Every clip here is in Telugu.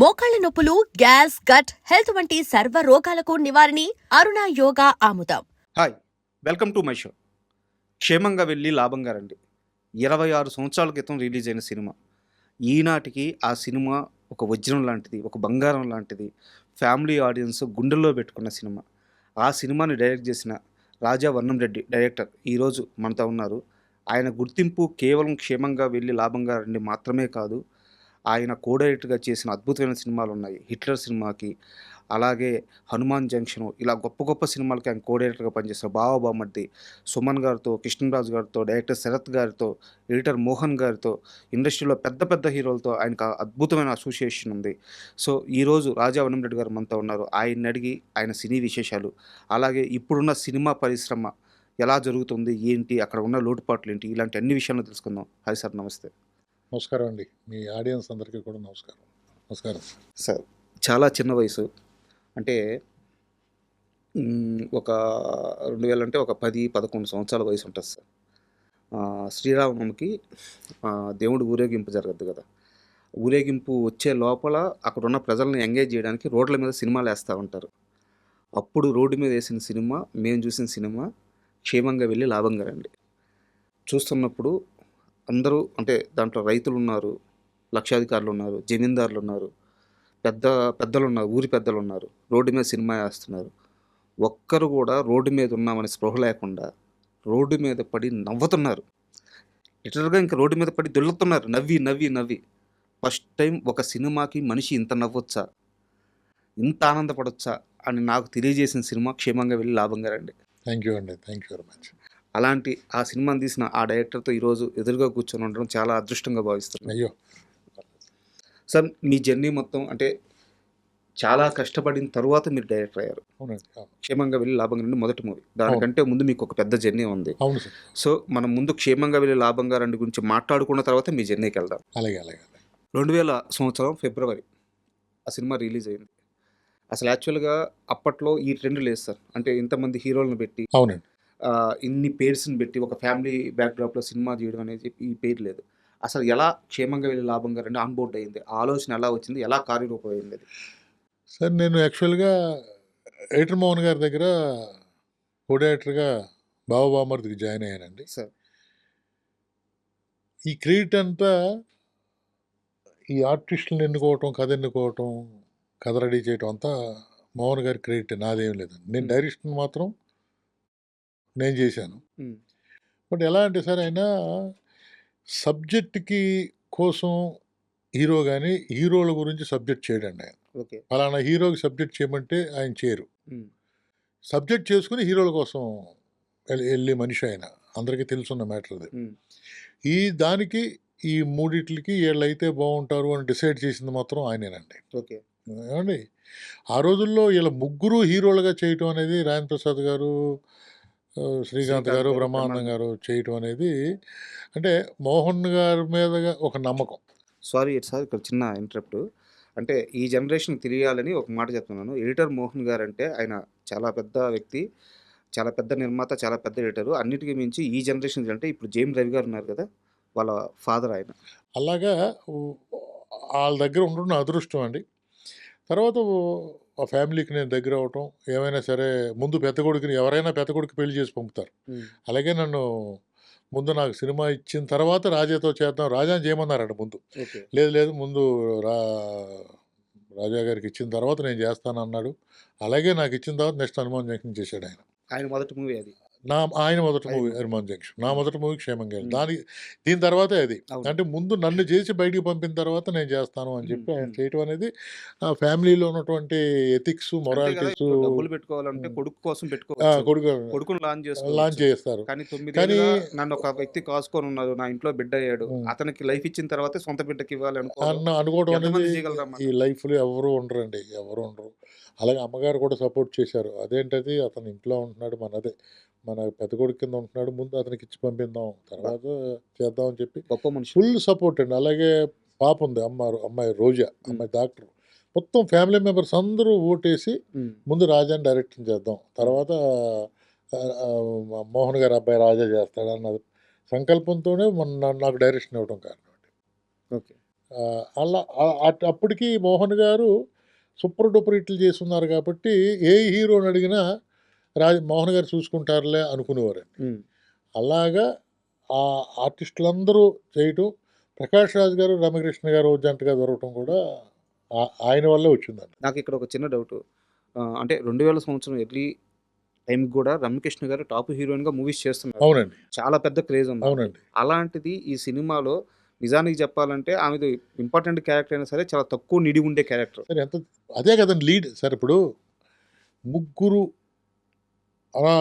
మోకాళ్ల నొప్పులు, గ్యాస్, గట్ హెల్త్ వంటి సర్వ రోగాలకు నివారణి అరుణ యోగా ఆముదం. Hi, welcome to my show. క్షేమంగా వెళ్ళి లాభంగా రండి. 26 సంవత్సరాల క్రితం రిలీజ్ అయిన సినిమా ఈనాటికి ఆ సినిమా ఒక వజ్రం లాంటిది, ఒక బంగారం లాంటిది. ఫ్యామిలీ ఆడియన్స్ గుండెల్లో పెట్టుకున్న సినిమా. ఆ సినిమాని డైరెక్ట్ చేసిన రాజా వర్ణం రెడ్డి డైరెక్టర్ ఈరోజు మనతో ఉన్నారు. ఆయన గుర్తింపు కేవలం క్షేమంగా వెళ్ళి లాభంగా రండి మాత్రమే కాదు, ఆయన కో డైరెక్టర్గా చేసిన అద్భుతమైన సినిమాలు ఉన్నాయి. హిట్లర్ సినిమాకి, అలాగే హనుమాన్ జంక్షన్, ఇలా గొప్ప గొప్ప సినిమాలకి ఆయన కో డైరెక్టర్గా పనిచేసిన బావ బామ్మర్ది, సుమన్ గారితో, కృష్ణరాజు గారితో, డైరెక్టర్ శరత్ గారితో, ఎడిటర్ మోహన్ గారితో, ఇండస్ట్రీలో పెద్ద పెద్ద హీరోలతో ఆయనకు అద్భుతమైన అసోసియేషన్ ఉంది. సో ఈరోజు రాజా వనం రెడ్డి గారు మనతో ఉన్నారు. ఆయన్ని అడిగి ఆయన సినీ విశేషాలు, అలాగే ఇప్పుడున్న సినిమా పరిశ్రమ ఎలా జరుగుతుంది, ఏంటి, అక్కడ ఉన్న లోటుపాట్లు ఏంటి, ఇలాంటి అన్ని విషయాలను తెలుసుకుందాం. హాయ్ సార్, నమస్తే. నమస్కారం అండి. మీ ఆడియన్స్ అందరికీ కూడా నమస్కారం. నమస్కారం సార్. చాలా చిన్న వయసు, అంటే ఒక 2000 అంటే ఒక 10-11 సంవత్సరాల వయసు ఉంటుంది సార్. శ్రీరామనవమికి దేవుడు ఊరేగింపు జరగద్దు కదా. ఊరేగింపు వచ్చే లోపల అక్కడ ఉన్న ప్రజల్ని ఎంగేజ్ చేయడానికి రోడ్ల మీద సినిమాలు వేస్తూ ఉంటారు. అప్పుడు రోడ్డు మీద వేసిన సినిమా, మేము చూసిన సినిమా క్షేమంగా వెళ్ళి లాభంగా రండి. చూస్తున్నప్పుడు అందరూ, అంటే దాంట్లో రైతులు ఉన్నారు, లక్షాధికారులు ఉన్నారు, జమీందారులు ఉన్నారు, పెద్దలు ఉన్నారు, ఊరి పెద్దలు ఉన్నారు, రోడ్డు మీద సినిమా వేస్తున్నారు. ఒక్కరు కూడా రోడ్డు మీద ఉన్నామని స్పృహ లేకుండా రోడ్డు మీద పడి నవ్వుతున్నారు. లిటరల్గా ఇంకా రోడ్డు మీద పడి దొల్లుతున్నారు, నవ్వి నవ్వి నవ్వి. ఫస్ట్ టైం ఒక సినిమాకి మనిషి ఇంత నవ్వొచ్చా, ఇంత ఆనందపడొచ్చా అని నాకు తెలియజేసిన సినిమా క్షేమంగా వెళ్ళి లాభంగా రండి. థ్యాంక్ యూ అండి. Thank you very much. అలాంటి ఆ సినిమాని తీసిన ఆ డైరెక్టర్తో ఈరోజు ఎదురుగా కూర్చొని ఉండడం చాలా అదృష్టంగా భావిస్తున్నాను. అయ్యో సార్, మీ జర్నీ మొత్తం, అంటే చాలా కష్టపడిన తర్వాత మీరు డైరెక్టర్ అయ్యారు. అవునండి. క్షేమంగా వెళ్ళి లాభంగా రండి మొదటి మూవీ. దానికంటే ముందు మీకు ఒక పెద్ద జర్నీ ఉంది. అవును సార్. సో మనం ముందు క్షేమంగా వెళ్ళి లాభంగా రండి గురించి మాట్లాడుకున్న తర్వాత మీ జర్నీకి వెళ్దాం. అలాగే అలాగే. 2000 సంవత్సరం ఫిబ్రవరి ఆ సినిమా రిలీజ్ అయింది. అసలు యాక్చువల్గా అప్పట్లో ఈ ట్రెండ్ లేదు సార్. అంటే ఇంతమంది హీరోలను పెట్టి, అవునండి. ఇన్ని పేర్స్ని పెట్టి ఒక ఫ్యామిలీ బ్యాక్డ్రాప్లో సినిమా తీయడం అనేది ఈ పేరు లేదు. అసలు ఎలా క్షేమంగా వెళ్ళి లాభంగా రండి ఆన్ బోర్డ్ అయింది, ఆలోచన ఎలా వచ్చింది, ఎలా కార్యరూపం అయింది అది? సార్, నేను యాక్చువల్గా ఎడిటర్ మోహన్ గారి దగ్గర కో డైరెక్టర్గా బావబామర్దికి జాయిన్ అయ్యానండి. సార్, ఈ క్రెడిట్ అంతా ఈ ఆర్టిస్టులను ఎన్నుకోవటం, కథ రెడీ చేయటం అంతా మోహన్ గారి క్రెడిట్, నాదేం లేదండి. నేను డైరెక్షన్ మాత్రం నేను చేశాను. బట్ ఎలా అంటే సార్, ఆయన సబ్జెక్ట్కి కోసం హీరో కానీ హీరోల గురించి సబ్జెక్ట్ చేయడండి. ఆయన ఓకే. ఫలానా హీరోకి సబ్జెక్ట్ చేయమంటే ఆయన చేయరు. సబ్జెక్ట్ చేసుకుని హీరోల కోసం వెళ్ళే మనిషి ఆయన. అందరికీ తెలుసున్న మ్యాటర్ అది. ఈ దానికి ఈ మూడిట్లకి వీళ్ళైతే బాగుంటారు అని డిసైడ్ చేసింది మాత్రం ఆయనేనండి. ఓకే. ఏమండి, ఆ రోజుల్లో వీళ్ళ ముగ్గురు హీరోలుగా చేయటం అనేది రాయన్ ప్రసాద్ గారు, శ్రీకాంత్ గారు, బ్రహ్మానందం గారు చేయటం అనేది, అంటే మోహన్ గారి మీద ఒక నమ్మకం. సారీ సార్, ఇక్కడ చిన్న ఇంటరప్ట్. అంటే ఈ జనరేషన్ తెలియాలని ఒక మాట చెప్తున్నాను. ఎడిటర్ మోహన్ గారు అంటే ఆయన చాలా పెద్ద వ్యక్తి, చాలా పెద్ద నిర్మాత, చాలా పెద్ద ఎడిటరు. అన్నిటికీ మించి ఈ జనరేషన్ అంటే ఇప్పుడు జేమ్ రవి గారు ఉన్నారు కదా, వాళ్ళ ఫాదర్ ఆయన. అలాగా వాళ్ళ దగ్గర ఉండడం నా అదృష్టం అండి. తర్వాత ఆ ఫ్యామిలీకి నేను దగ్గర అవటం, ఏమైనా సరే ముందు పెద్ద కొడుకుని, ఎవరైనా పెద్ద కొడుకు పెళ్లి చేసి పంపుతారు. అలాగే నన్ను ముందు నాకు సినిమా ఇచ్చిన తర్వాత రాజాతో చేద్దాం, రాజాని చేయమన్నారంట ముందు. లేదు ముందు రాజా గారికి ఇచ్చిన తర్వాత నేను చేస్తాను అన్నాడు. అలాగే నాకు ఇచ్చిన తర్వాత నెక్స్ట్ హనుమాన్ జంక్షన్ చేశాడు ఆయన. ఆయన మొదటి మూవీ అది. ఆయన మొదటి మూవీ హనుమాన్ జంక్షన్. నా మొదటి మూవీ క్షేమంగా వెళ్ళి. దీని తర్వాతే అది. అంటే ముందు నన్ను చేసి బయటికి పంపిన తర్వాత నేను చేస్తాను అని చెప్పి ఆయన చేయటం అనేది ఫ్యామిలీలో ఉన్నటువంటి ఎథిక్స్, మొరాలిటీస్. డబ్బులు పెట్టుకోవాలంటే కొడుకు కోసం పెట్టుకోవాలి, కొడుకును లాంచ్ చేస్తారు. కానీ 9 నన్ను ఒక వ్యక్తి కాసుకొని ఉన్నారు, నా ఇంట్లో బిడ్డ అయ్యాడు, అతనికి లైఫ్ ఇచ్చిన తర్వాత సొంత బిడ్డకి ఇవ్వాలి అనుకోవడం అనేది ఈ లైఫ్లో ఎవరు ఉండరండి, ఎవరు ఉండరు. అలాగే అమ్మగారు కూడా సపోర్ట్ చేశారు. అదేంటది, అతను ఇంట్లో ఉంటున్నాడు, మన పెద్ద కొడుకు కింద ఉంటున్నాడు, ముందు అతనికి ఇచ్చి పంపిద్దాం, తర్వాత చేద్దాం అని చెప్పి గొప్ప మనిషి, ఫుల్ సపోర్ట్ అండి. అలాగే పాప ఉంది, అమ్మాయి రోజా, అమ్మాయి డాక్టర్, మొత్తం ఫ్యామిలీ మెంబర్స్ అందరూ ఓటేసి ముందు రాజాని డైరెక్షన్ చేద్దాం, తర్వాత మోహన్ గారు అబ్బాయి రాజా చేస్తాడన్నది సంకల్పంతోనే నాకు డైరెక్షన్ ఇవ్వడం కారణం అండి. ఓకే. అలా అప్పటికి మోహన్ గారు సూపర్ డూపర్ హిట్లు చేస్తున్నారు కాబట్టి ఏ హీరోని అడిగినా మోహన్ గారు చూసుకుంటారులే అనుకునేవారండి. అలాగా ఆ ఆర్టిస్టులందరూ చేయటం, ప్రకాష్ రాజ్ గారు, రమకృష్ణ గారు జంటగా దొరకటం కూడా ఆయన వల్లే వచ్చిందండి. నాకు ఇక్కడ ఒక చిన్న డౌట్. అంటే 2000 సంవత్సరం ఎర్లీ టైంకి కూడా రమ్యకృష్ణ గారు టాప్ హీరోయిన్గా మూవీస్ చేస్తున్నారు. అవునండి, చాలా పెద్ద క్రేజ్ ఉంది. అవునండి. అలాంటిది ఈ సినిమాలో నిజానికి చెప్పాలంటే ఆమెది ఇంపార్టెంట్ క్యారెక్టర్ అయినా సరే చాలా తక్కువ నిడి ఉండే క్యారెక్టర్. సరే ఎంత అదే కదండి లీడ్ సార్. ఇప్పుడు ముగ్గురు అలా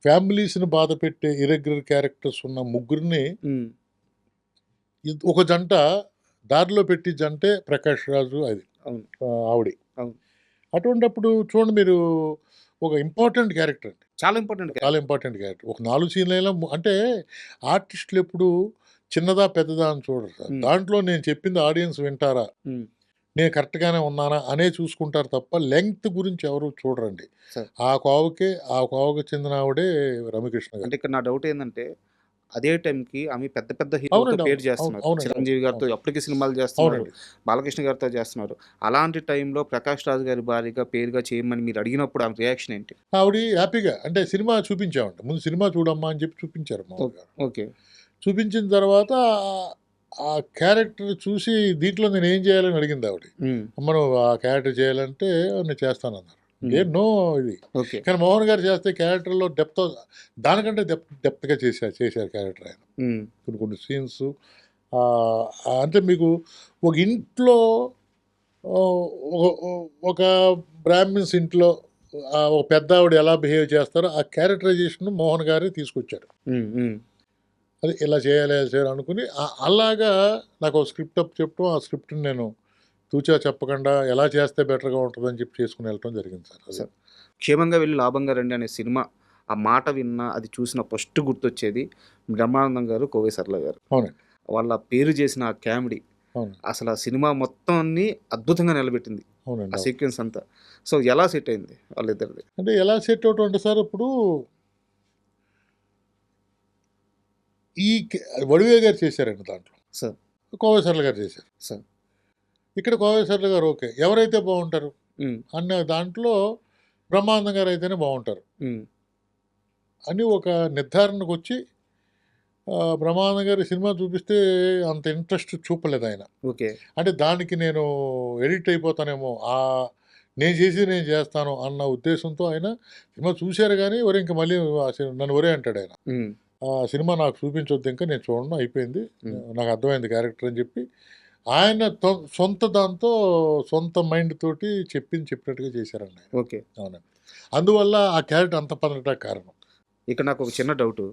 ఫ్యామిలీస్ని బాధ పెట్టే ఇరెగ్యులర్ క్యారెక్టర్స్ ఉన్న ముగ్గురిని ఒక జంట దారిలో పెట్టి జంటే ప్రకాష్ రాజు అది అవును. ఆవిడ. అవును. అటువంటిప్పుడు చూడండి మీరు, ఒక ఇంపార్టెంట్ క్యారెక్టర్ అండి, చాలా ఇంపార్టెంట్. చాలా ఇంపార్టెంట్ క్యారెక్టర్. ఒక 4 సీన్లైనా అంటే ఆర్టిస్టులు ఎప్పుడు చిన్నదా పెద్దదా అని చూడరు సార్. దాంట్లో నేను చెప్పింది ఆడియన్స్ వింటారా, నేను కరెక్ట్గానే ఉన్నానా అనే చూసుకుంటారు తప్ప లెంగ్త్ గురించి ఎవరు చూడరండి. ఆ కోవకి చెందిన ఆవిడే రమ్యకృష్ణ గారు. అంటే ఇక్కడ నా డౌట్ ఏంటంటే అదే టైంకి ఆమె పెద్ద పెద్ద హీరోతో పేరు చేస్తున్నారు. చిరంజీవి గారితో అప్పటికి సినిమాలు చేస్తున్నారు, బాలకృష్ణ గారితో చేస్తున్నారు. అలాంటి టైంలో ప్రకాష్ రాజ్ గారి భారీగా పేరుగా చేయమని మీరు అడిగినప్పుడు ఆమె రియాక్షన్ ఏంటి? ఆవిడ హ్యాపీగా అంటే సినిమా చూపించామంట, ముందు సినిమా చూడమ్మా అని చెప్పి చూపించారు. ఓకే. చూపించిన తర్వాత ఆ క్యారెక్టర్ చూసి దీంట్లో నేను ఏం చేయాలని అడిగింది ఆవిడ. మనం ఆ క్యారెక్టర్ చేయాలంటే నేను చేస్తానన్నారు. నో ఇది. కానీ మోహన్ గారు చేస్తే క్యారెక్టర్లో డెప్త్ దానికంటే డెప్త్గా చేశారు క్యారెక్టర్ ఆయన. కొన్ని సీన్స్ అంటే మీకు ఒక ఇంట్లో ఒక బ్రాహ్మిన్స్ ఇంట్లో ఒక పెద్ద ఆవిడ ఎలా బిహేవ్ చేస్తారో ఆ క్యారెక్టరైజేషన్ మోహన్ గారే తీసుకొచ్చారు. అది ఇలా చేయాలి అనుకుని అలాగా నాకు ఒక స్క్రిప్ట్ చెప్పడం, ఆ స్క్రిప్ట్ని నేను తూచా చెప్పకుండా ఎలా చేస్తే బెటర్గా ఉంటుందని చెప్పి చేసుకుని వెళ్ళటం జరిగింది సార్. క్షేమంగా వెళ్ళి లాభంగా రండి అనే సినిమా ఆ మాట విన్నా, అది చూసిన ఫస్ట్ గుర్తొచ్చేది బ్రహ్మానందం గారు, కోవై సరళ గారు. అవునండి. వాళ్ళ పేరు చేసిన ఆ కామెడీ అసలు ఆ సినిమా మొత్తాన్ని అద్భుతంగా నిలబెట్టింది. అవునండి. ఆ సీక్వెన్స్ అంతా. సో ఎలా సెట్ అయింది వాళ్ళిద్దరిది? అంటే ఎలా సెట్ అవటం అంటే సార్, ఇప్పుడు ఈ వడివే గారు చేశారండి దాంట్లో సార్, కోవై సరళ గారు చేశారు సార్. ఇక్కడ కోవై సరళ గారు ఓకే, ఎవరైతే బాగుంటారు అన్న దాంట్లో బ్రహ్మానందం గారు అయితేనే బాగుంటారు అని ఒక నిర్ధారణకు వచ్చి బ్రహ్మానందం గారి సినిమా చూపిస్తే అంత ఇంట్రెస్ట్ చూపలేదు ఆయన. ఓకే. అంటే దానికి నేను ఎడిట్ అయిపోతానేమో, నేను చేస్తాను అన్న ఉద్దేశంతో ఆయన సినిమా చూశారు. కానీ ఒరే ఇంకా మళ్ళీ నన్ను ఒరే అంటాడు ఆయన. ఆ సినిమా నాకు చూపించొద్దు, ఇంకా నేను చూడను, అయిపోయింది, నాకు అర్థమైంది క్యారెక్టర్ అని చెప్పి ఆయన సొంత మైండ్ తోటి చెప్పినట్టుగా చేశారండి. ఓకే. అవునండి. అందువల్ల ఆ క్యారెక్టర్ అంత పడటానికి కారణం. ఇక్కడ నాకు ఒక చిన్న డౌట్.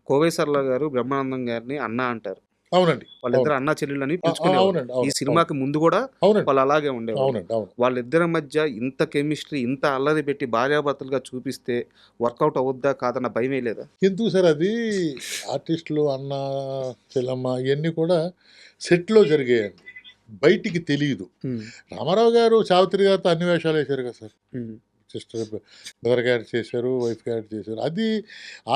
కోవై సరళ గారు బ్రహ్మానందం గారిని అన్న అంటారు. అవునండి. వాళ్ళిద్దరు అన్న చెల్లెళ్ళని పిలుచుకునేవారు. ఈ సినిమాకి ముందు కూడా వాళ్ళు అలాగే ఉండేవారు. వాళ్ళిద్దరి మధ్య ఇంత కెమిస్ట్రీ, ఇంత అల్లరి పెట్టి భార్యాభర్తలుగా చూపిస్తే వర్కౌట్ అవుద్దా కాదన్న భయమే లేదా? ఎందుకు సార్, అది ఆర్టిస్టులు అన్న చెల్లమ్మ ఇవన్నీ కూడా సెట్లో జరిగాయండి, బయటికి తెలియదు. రామారావు గారు సావిత్రి గారితో అన్ని వేషాలు వేశారు కదా సార్. సిస్టర్ బ్రదర్ క్యారెక్టర్ చేశారు, వైఫ్ క్యారెక్టర్ చేశారు. అది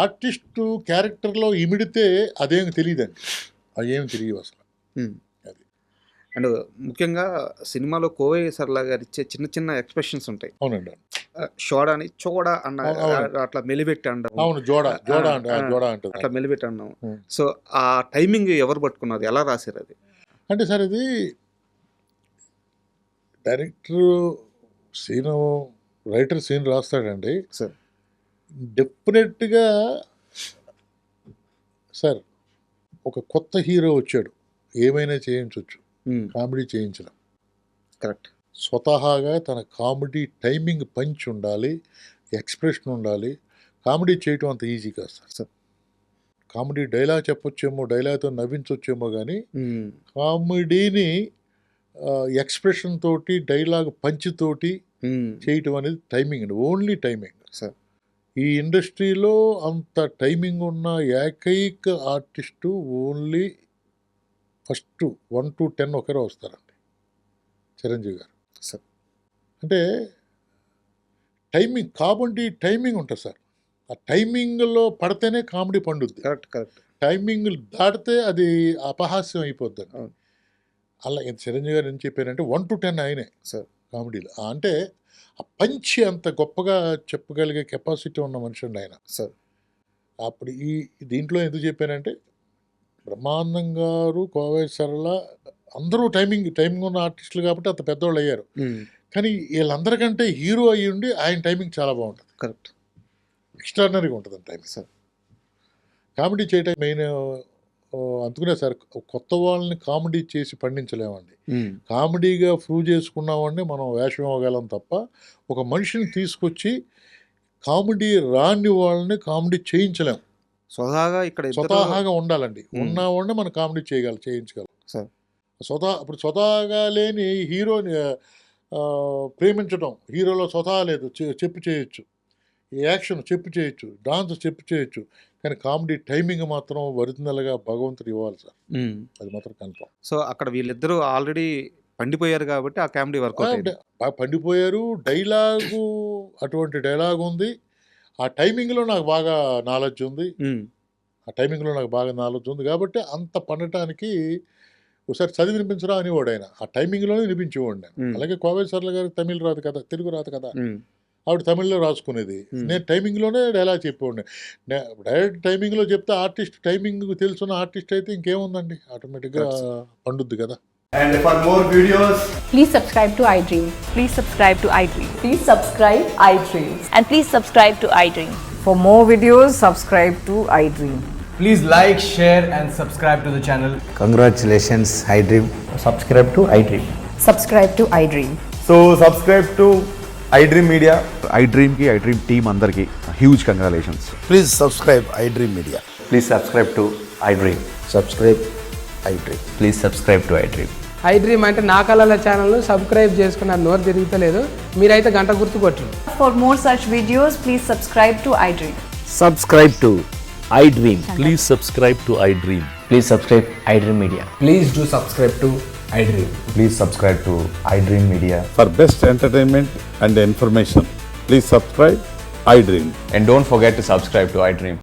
ఆర్టిస్టు క్యారెక్టర్లో ఇమిడితే అదేమి తెలియదండి, అవి ఏమి తెలియవు అసలు. అది అండ్ ముఖ్యంగా సినిమాలో కోవై సరళ గారు ఇచ్చే చిన్న చిన్న ఎక్స్ప్రెషన్స్ ఉంటాయి. అవునండి. షోడాని చోడా అన్న అట్లా మెలిపెట్టి అంటాం. అవును, జోడా అంటారు, అట్లా మెలిపెట్టి అన్నాం. సో ఆ టైమింగ్ ఎవరు పట్టుకున్నారు, ఎలా రాశారు అది? అంటే సార్, ఇది డైరెక్టర్ రైటర్ సీన్ రాస్తాడండి సార్. డెఫినెట్గా సార్, ఒక కొత్త హీరో వచ్చాడు, ఏమైనా చేయించవచ్చు, కామెడీ చేయించడం కరెక్ట్. స్వతహాగా తన కామెడీ టైమింగ్ పంచ్ ఉండాలి, ఎక్స్ప్రెషన్ ఉండాలి. కామెడీ చేయటం అంత ఈజీ కాదు సార్. కామెడీ డైలాగ్ చెప్పొచ్చేమో, డైలాగ్తో నవ్వించొచ్చేమో, కానీ కామెడీని ఎక్స్ప్రెషన్ తోటి, డైలాగ్ పంచ్ తోటి చేయటం అనేది టైమింగ్ అండి, ఓన్లీ టైమింగ్ సార్. ఈ ఇండస్ట్రీలో అంత టైమింగ్ ఉన్న ఏకైక ఆర్టిస్టు ఓన్లీ ఫస్ట్ 1 to 10 ఒకరే వస్తారండి, చిరంజీవి గారు సార్. అంటే కామెడీ టైమింగ్ ఉంటుంది సార్. ఆ టైమింగ్లో పడితేనే కామెడీ పండుద్ది. కరెక్ట్. టైమింగ్ దాటితే అది అపహాస్యం అయిపోద్ది. అలా చిరంజీవి గారు ఏం చెప్పారంటే 1 to 10 ఆయనే సార్. కామెడీలో. అంటే ఆ పంచి అంత గొప్పగా చెప్పగలిగే కెపాసిటీ ఉన్న మనిషి అండి ఆయన. సార్. అప్పుడు దీంట్లో ఎందుకు చెప్పానంటే బ్రహ్మానందం గారు, కోవై సరళ అందరూ టైమింగ్ ఉన్న ఆర్టిస్టులు కాబట్టి అంత పెద్దవాళ్ళు అయ్యారు. కానీ వీళ్ళందరికంటే హీరో అయ్యి ఉండి ఆయన టైమింగ్ చాలా బాగుంటుంది. కరెక్ట్. ఎక్స్ట్రాడినరీగా ఉంటుంది టైమింగ్. సార్. కామెడీ చేయటం మెయిన్ అందుకునే సార్ కొత్త వాళ్ళని కామెడీ చేసి పండించలేమండి. కామెడీగా ప్రూవ్ చేసుకున్నామంటే మనం వేషం ఇవ్వగలం తప్ప ఒక మనిషిని తీసుకొచ్చి కామెడీ రాని వాళ్ళని కామెడీ చేయించలేం. స్వతహాగా ఇక్కడ స్వతహాగా ఉండాలండి. ఉన్నవాడిని మనం కామెడీ చేయించగలం. సార్. ఇప్పుడు స్వతహాగా లేని హీరోని ప్రేమించడం, హీరోలో స్వతహా లేదు, చెప్పు చేయొచ్చు, యాక్షన్ చెప్పు చేయొచ్చు, డాన్స్ చెప్పు చేయొచ్చు, కానీ కామెడీ టైమింగ్ మాత్రం ఒరిజినల్గా భగవంతుడు ఇవ్వాలి సార్. అది మాత్రం కన్ఫర్మ్. సో అక్కడ వీళ్ళిద్దరూ ఆల్రెడీ పండిపోయారు కాబట్టి ఆ కామెడీ వర్కౌట్ బాగా పండిపోయారు. డైలాగు అటువంటి డైలాగ్ ఉంది. ఆ టైమింగ్లో నాకు బాగా నాలెడ్జ్ ఉంది. కాబట్టి అంత పండటానికి ఒకసారి చదివి వినిపించరా అనేవాడు ఆయన. ఆ టైమింగ్లోనే వినిపించేవాడు నేను. అలాగే కోవై సరళ గారికి తమిళ్ రాదు కదా, తెలుగు రాదు కదా, ఆవిడ తమిళ్లో రాసుకునేది. నేను టైమింగ్లోనే డైలాగ్ చెప్పేవాడిని. డైరెక్ట్ టైమింగ్లో చెప్తే ఆర్టిస్ట్ టైమింగ్ తెలుసున్న ఆర్టిస్ట్ అయితే ఇంకేముందండి, ఆటోమేటిక్గా పండుద్ది కదా. And for more videos, Please subscribe to iDream. Please subscribe to iDream. Please subscribe iDream. And please subscribe to iDream. For more videos, subscribe to iDream. please like, share and subscribe to the channel. Congratulations, iDream. Subscribe to iDream. Subscribe to iDream. So subscribe to iDream Media. iDream team andarki huge congratulations. Please subscribe iDream Media. Please subscribe to iDream. Subscribe iDream. Please subscribe to iDream. iDream అంటే నా కళల ఛానల్ను సబ్స్క్రైబ్ చేసుకున్న నోరు తిరుగుతలేదు, మీరైతే గంట గుర్తు కొట్టండి. For more such videos, please subscribe to iDream. Subscribe to iDream. Please subscribe to iDream. Please subscribe iDream Media. Please do subscribe to iDream. Please subscribe to iDream Media. For best entertainment and information, please subscribe iDream. And don't forget to subscribe to iDream.